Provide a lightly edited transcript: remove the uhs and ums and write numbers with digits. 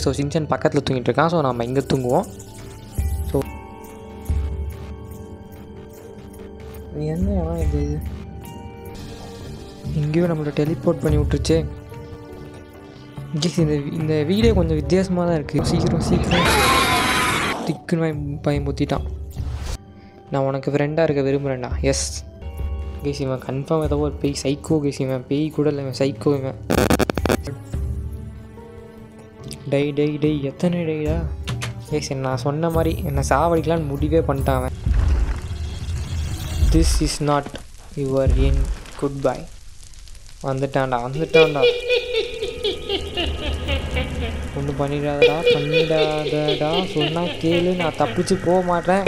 So Shinchan பக்கத்தில் தூங்கிட்டு இருக்கான். ஸோ நம்ம இங்கே தூங்குவோம். ஸோ என்ன இது எங்கேயோ நம்மளை டெலிபோர்ட் பண்ணி விட்டுருச்சு. இந்த வீடியோ கொஞ்சம் வித்தியாசமாக தான் இருக்குது. சீக்கிரம் திக்குன்னு பயமுத்திட்டான். நான் உனக்கு ஃப்ரெண்டாக இருக்க விரும்புகிறேன்டா. எஸ் கேஸ், இவன் கன்ஃபார்ம் ஏதோ ஒரு பேய், சைக்கோ கேஸ். இவன் பேய் கூட இல்லை, இவன் சைக்கோ. இவன் டெய் எத்தனை டெய்டா கேஸ்? நான் சொன்ன மாதிரி என்னை சாவடிக்கலான்னு முடிவே பண்ணிட்டான் அவன். This is not your end good bye. வந்துட்டான்டா. ஒன்றும் பண்ணிடாதடா சொன்னால் கேளு, நான் தப்பிச்சு போக மாட்டேன்.